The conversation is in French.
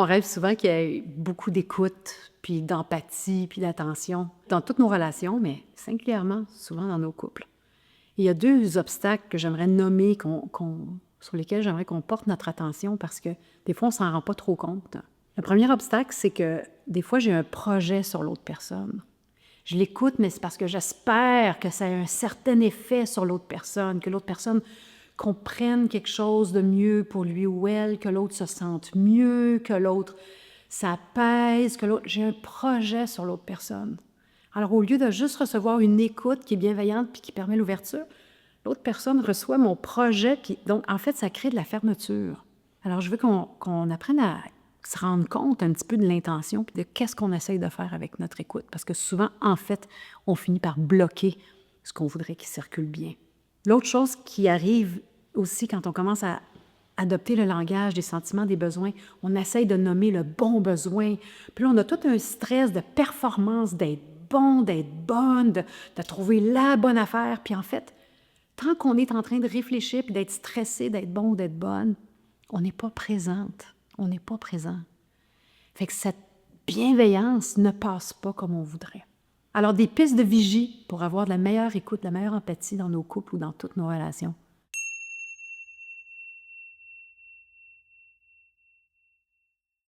On rêve souvent qu'il y ait beaucoup d'écoute, puis d'empathie, puis d'attention dans toutes nos relations, mais singulièrement, souvent dans nos couples. Il y a 2 obstacles que j'aimerais nommer, sur lesquels j'aimerais qu'on porte notre attention parce que des fois, on s'en rend pas trop compte. Le premier obstacle, c'est que des fois, j'ai un projet sur l'autre personne. Je l'écoute, mais c'est parce que j'espère que ça ait un certain effet sur l'autre personne, que l'autre personne comprenne quelque chose de mieux pour lui ou elle, que l'autre se sente mieux, que l'autre s'apaise, que l'autre... J'ai un projet sur l'autre personne. Alors, au lieu de juste recevoir une écoute qui est bienveillante puis qui permet l'ouverture, l'autre personne reçoit mon projet, puis donc, en fait, ça crée de la fermeture. Alors, je veux qu'on apprenne à se rendre compte un petit peu de l'intention puis de qu'est-ce qu'on essaye de faire avec notre écoute. Parce que souvent, en fait, on finit par bloquer ce qu'on voudrait qu'il circule bien. L'autre chose qui arrive aussi quand on commence à adopter le langage des sentiments, des besoins, on essaye de nommer le bon besoin. Puis là, on a tout un stress de performance, d'être bon, d'être bonne, de trouver la bonne affaire. Puis en fait, tant qu'on est en train de réfléchir puis d'être stressé, d'être bon ou d'être bonne, on n'est pas présente. On n'est pas présent. Fait que cette bienveillance ne passe pas comme on voudrait. Alors, des pistes de vigie pour avoir de la meilleure écoute, de la meilleure empathie dans nos couples ou dans toutes nos relations.